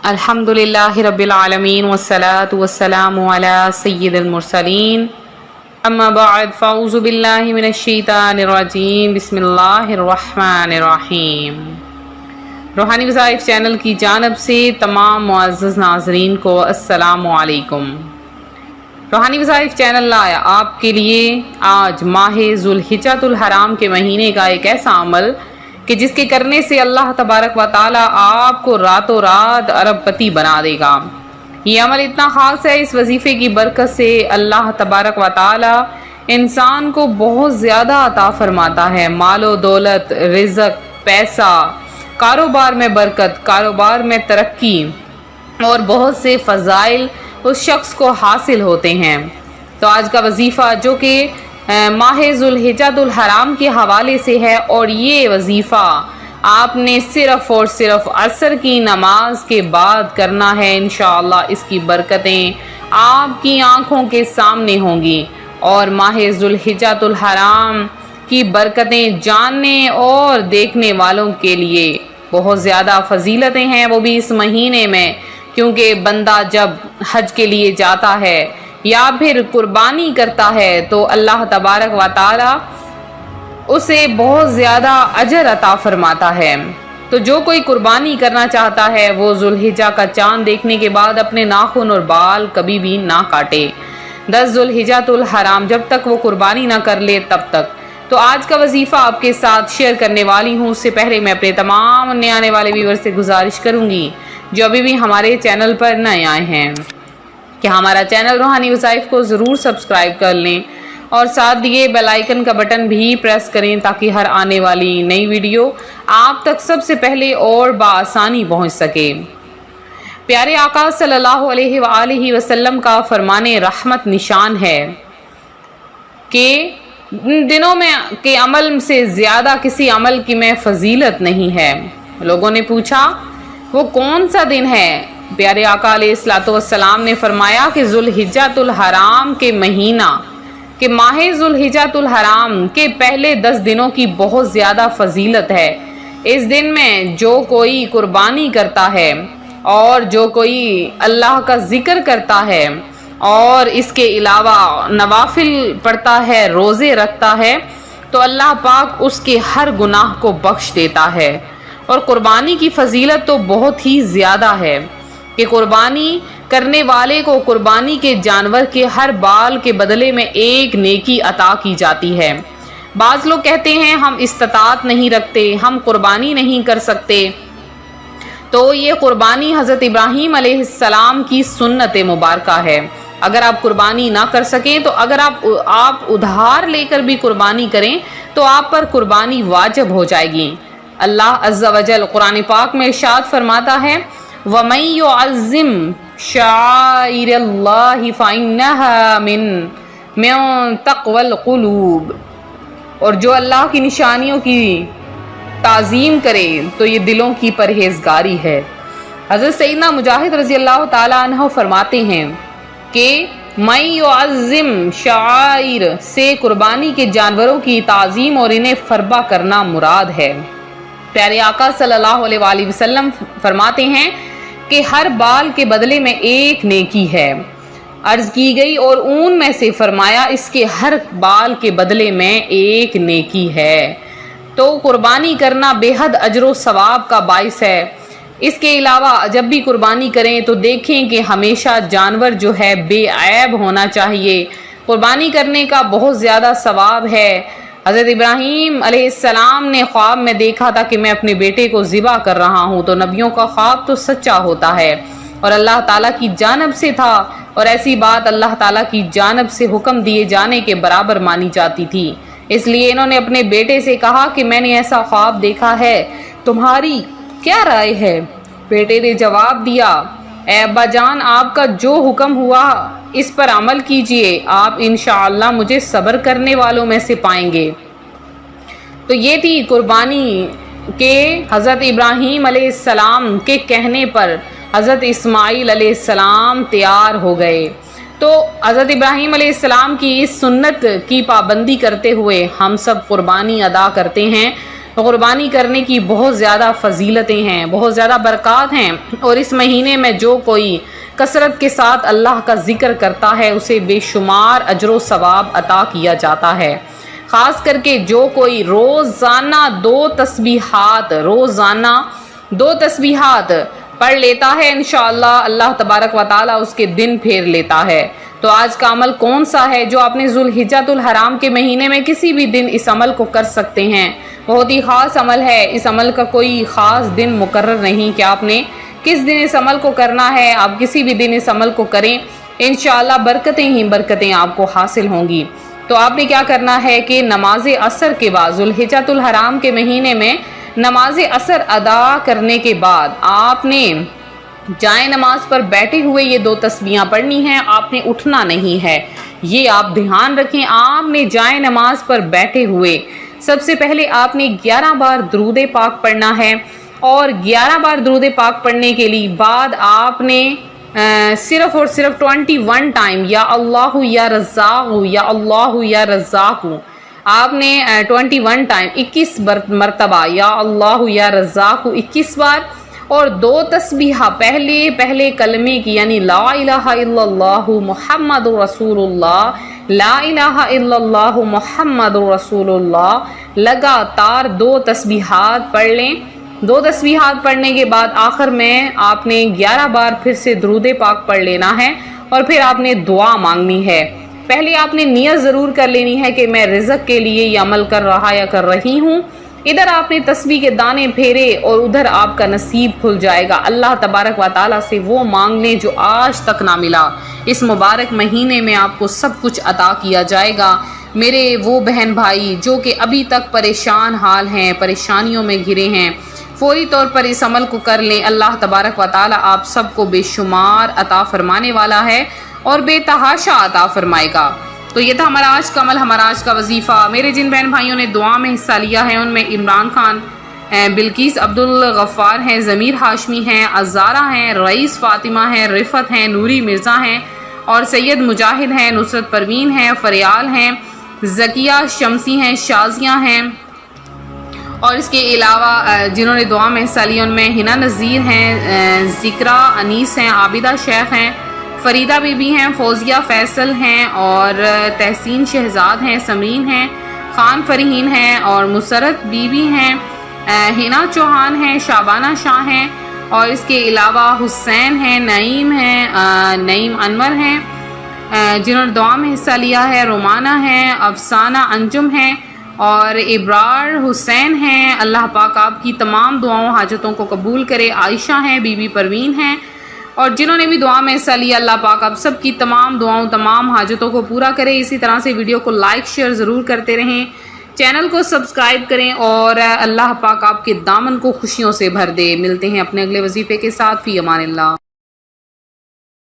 الحمدللہ رب العالمین والصلاة والسلام علی سید المرسلین اما بعد فاعوذ باللہ من الشیطان الرجیم بسم اللہ الرحمن الرحیم۔ روحانی وظائف چینل کی جانب سے تمام معزز ناظرین کو السلام علیکم۔ روحانی وظائف چینل لایا آپ کے لیے آج ماہ ذوالحجۃ الحرام کے مہینے کا ایک ایسا عمل کہ جس کے کرنے سے اللہ تبارک و تعالی آپ کو راتوں رات ارب پتی بنا دے گا۔ یہ عمل اتنا خاص ہے، اس وظیفے کی برکت سے اللہ تبارک و تعالی انسان کو بہت زیادہ عطا فرماتا ہے، مال و دولت، رزق، پیسہ، کاروبار میں برکت، کاروبار میں ترقی اور بہت سے فضائل اس شخص کو حاصل ہوتے ہیں۔ تو آج کا وظیفہ جو کہ ماہ ذوالحجۃ الحرام کے حوالے سے ہے، اور یہ وظیفہ آپ نے صرف اور صرف عصر کی نماز کے بعد کرنا ہے۔ انشاءاللہ اس کی برکتیں آپ کی آنکھوں کے سامنے ہوں گی، اور ماہ ذوالحجۃ الحرام کی برکتیں جاننے اور دیکھنے والوں کے لیے بہت زیادہ فضیلتیں ہیں، وہ بھی اس مہینے میں، کیونکہ بندہ جب حج کے لیے جاتا ہے یا پھر قربانی کرتا ہے تو اللہ تبارک و تعالی اسے بہت زیادہ اجر عطا فرماتا ہے۔ تو جو کوئی قربانی کرنا چاہتا ہے وہ ذوالحجہ کا چاند دیکھنے کے بعد اپنے ناخن اور بال کبھی بھی نہ کاٹے، 10 ذوالحجۃ الحرام جب تک وہ قربانی نہ کر لے تب تک۔ تو آج کا وظیفہ آپ کے ساتھ شیئر کرنے والی ہوں، اس سے پہلے میں اپنے تمام نئے آنے والے ویور سے گزارش کروں گی جو ابھی بھی ہمارے چینل پر نئے آئے ہیں کہ ہمارا چینل روحانی وظائف کو ضرور سبسکرائب کر لیں، اور ساتھ دیے بیل آئیکن کا بٹن بھی پریس کریں تاکہ ہر آنے والی نئی ویڈیو آپ تک سب سے پہلے اور بآسانی پہنچ سکے۔ پیارے آقا صلی اللہ علیہ وآلہ وسلم کا فرمان رحمت نشان ہے کہ دنوں میں کے عمل سے زیادہ کسی عمل کی میں فضیلت نہیں ہے۔ لوگوں نے پوچھا وہ کون سا دن ہے؟ پیارے آقا علیہ الصلوۃ والسلام نے فرمایا کہ ذوالحجۃ الحرام کے مہینہ کہ ماہ ذوالحجۃ الحرام کے پہلے 10 دنوں کی بہت زیادہ فضیلت ہے۔ اس دن میں جو کوئی قربانی کرتا ہے اور جو کوئی اللہ کا ذکر کرتا ہے اور اس کے علاوہ نوافل پڑھتا ہے، روزے رکھتا ہے، تو اللہ پاک اس کے ہر گناہ کو بخش دیتا ہے۔ اور قربانی کی فضیلت تو بہت ہی زیادہ ہے کہ قربانی کرنے والے کو قربانی کے جانور کے ہر بال کے بدلے میں ایک نیکی عطا کی جاتی ہے۔ بعض لوگ کہتے ہیں ہم استطاعت نہیں رکھتے، ہم قربانی نہیں کر سکتے، تو یہ قربانی حضرت ابراہیم علیہ السلام کی سنت مبارکہ ہے۔ اگر آپ قربانی نہ کر سکیں تو اگر آپ ادھار لے کر بھی قربانی کریں تو آپ پر قربانی واجب ہو جائے گی۔ اللہ عز و جل قرآن پاک میں ارشاد فرماتا ہے وَمَن يُعَظِّمْ شَعَائِرَ اللَّهِ فَإِنَّهَا مِن تَقْوَى الْقُلُوبِ، اور جو اللہ کی نشانیوں کی تعظیم کرے تو یہ دلوں کی پرہیزگاری ہے۔ حضرت سیدنا مجاہد رضی اللہ تعالیٰ عنہ فرماتے ہیں کہ مَن يُعَظِّمْ شَعَائِرَ سے قربانی کے جانوروں کی تعظیم اور انہیں فربہ کرنا مراد ہے۔ پیارے آقا صلی اللہ علیہ وآلہ وسلم فرماتے ہیں کہ ہر بال کے بدلے میں ایک نیکی ہے۔ عرض کی گئی اور اون میں سے فرمایا اس کے ہر بال کے بدلے میں ایک نیکی ہے۔ تو قربانی کرنا بے حد اجر و ثواب کا باعث ہے۔ اس کے علاوہ جب بھی قربانی کریں تو دیکھیں کہ ہمیشہ جانور جو ہے بے عیب ہونا چاہیے۔ قربانی کرنے کا بہت زیادہ ثواب ہے۔ حضرت ابراہیم علیہ السلام نے خواب میں دیکھا تھا کہ میں اپنے بیٹے کو ذبح کر رہا ہوں، تو نبیوں کا خواب تو سچا ہوتا ہے اور اللہ تعالیٰ کی جانب سے تھا، اور ایسی بات اللہ تعالیٰ کی جانب سے حکم دیے جانے کے برابر مانی جاتی تھی۔ اس لیے انہوں نے اپنے بیٹے سے کہا کہ میں نے ایسا خواب دیکھا ہے، تمہاری کیا رائے ہے؟ بیٹے نے جواب دیا اے ابا جان، آپ کا جو حکم ہوا اس پر عمل کیجئے، آپ انشاءاللہ مجھے صبر کرنے والوں میں سے پائیں گے۔ تو یہ تھی قربانی کہ حضرت ابراہیم علیہ السلام کے کہنے پر حضرت اسماعیل علیہ السلام تیار ہو گئے۔ تو حضرت ابراہیم علیہ السلام کی اس سنت کی پابندی کرتے ہوئے ہم سب قربانی ادا کرتے ہیں، قربانی کرنے کی بہت زیادہ فضیلتیں ہیں، بہت زیادہ برکات ہیں، اور اس مہینے میں جو کوئی کثرت کے ساتھ اللہ کا ذکر کرتا ہے اسے بے شمار اجر و ثواب عطا کیا جاتا ہے۔ خاص کر کے جو کوئی روزانہ دو تسبیحات پڑھ لیتا ہے انشاءاللہ اللہ تبارک و تعالیٰ اس کے دن پھیر لیتا ہے۔ تو آج کا عمل کون سا ہے جو آپ نے ذوالحجۃ الحرام کے مہینے میں کسی بھی دن اس عمل کو کر سکتے ہیں؟ بہت ہی خاص عمل ہے، اس عمل کا کوئی خاص دن مقرر نہیں کہ آپ نے کس دن اس عمل کو کرنا ہے، آپ کسی بھی دن اس عمل کو کریں، انشاءاللہ برکتیں ہی برکتیں آپ کو حاصل ہوں گی۔ تو آپ نے کیا کرنا ہے کہ نماز عصر کے بعد، ذوالحجۃ الحرام کے مہینے میں نماز عصر ادا کرنے کے بعد آپ نے جائے نماز پر بیٹھے ہوئے یہ دو تسبیحاں پڑھنی ہیں، آپ نے اٹھنا نہیں ہے، یہ آپ دھیان رکھیں۔ آپ نے جائے نماز پر بیٹھے ہوئے سب سے پہلے آپ نے 11 بار درود پاک پڑھنا ہے، اور 11 بار درود پاک پڑھنے کے لیے بعد آپ نے صرف اور صرف 21 ٹائم یا اللہ یا رزاق یا اللہ یا رزاق، آپ نے 21 ٹائم 21 مرتبہ یا اللہ یا رزاق 21 بار، اور دو تسبیحہ پہلے کلمے کی یعنی لا الہ الا اللہ محمد رسول اللہ، لا الہ الا اللہ محمد رسول اللہ، لگاتار دو تسبیحات پڑھ لیں۔ دو تسبیحات پڑھنے کے بعد آخر میں آپ نے 11 بار پھر سے درود پاک پڑھ لینا ہے، اور پھر آپ نے دعا مانگنی ہے۔ پہلے آپ نے نیت ضرور کر لینی ہے کہ میں رزق کے لیے یہ عمل کر رہا یا کر رہی ہوں۔ ادھر آپ نے تسبیح کے دانے پھیرے اور ادھر آپ کا نصیب کھل جائے گا، اللہ تبارک و تعالیٰ سے وہ مانگ لیں جو آج تک نہ ملا، اس مبارک مہینے میں آپ کو سب کچھ عطا کیا جائے گا۔ میرے وہ بہن بھائی جو کہ ابھی تک پریشان حال ہیں، پریشانیوں میں گھرے ہیں، فوری طور پر اس عمل کو کر لیں، اللہ تبارک و تعالیٰ آپ سب کو بے شمار عطا فرمانے والا ہے اور بے تحاشا عطا فرمائے گا۔ تو یہ تھا ہمارا آج کا عمل، ہمارا آج کا وظیفہ۔ میرے جن بہن بھائیوں نے دعا میں حصہ لیا ہے ان میں عمران خان، بلقیس عبدالغفار ہیں، ضمیر ہاشمی ہیں، عزارہ ہیں، رئیس فاطمہ ہیں، رفت ہیں، نوری مرزا ہیں، اور سید مجاہد ہیں، نصرت پروین ہیں، فریال ہیں، ذکیہ شمسی ہیں، شازیہ ہیں، اور اس کے علاوہ جنہوں نے دعا میں حصہ لیا ان میں ہنا نذیر ہیں، ذکرہ انیس ہیں، عابدہ شیخ ہیں، فریدہ بی بی ہیں، فوزیہ فیصل ہیں، اور تحسین شہزاد ہیں، سمرین ہیں، خان فرحین ہیں، اور مسرت بی بی ہیں، ہنا چوہان ہیں، شابانہ شاہ ہیں، اور اس کے علاوہ حسین ہیں، نعیم ہیں، نعیم انور ہیں، جنہوں نے دعا میں حصہ لیا ہے، رومانہ ہیں، افسانہ انجم ہیں، اور ابرار حسین ہیں۔ اللہ پاک آپ کی تمام دعاؤں حاجتوں کو قبول کرے۔ عائشہ ہیں، بی بی پروین ہیں، اور جنہوں نے بھی دعا میں حصہ لیا اللہ پاک آپ سب کی تمام دعاؤں تمام حاجتوں کو پورا کرے۔ اسی طرح سے ویڈیو کو لائک شیئر ضرور کرتے رہیں، چینل کو سبسکرائب کریں، اور اللہ پاک آپ کے دامن کو خوشیوں سے بھر دے۔ ملتے ہیں اپنے اگلے وظیفے کے ساتھ، فی امان اللہ۔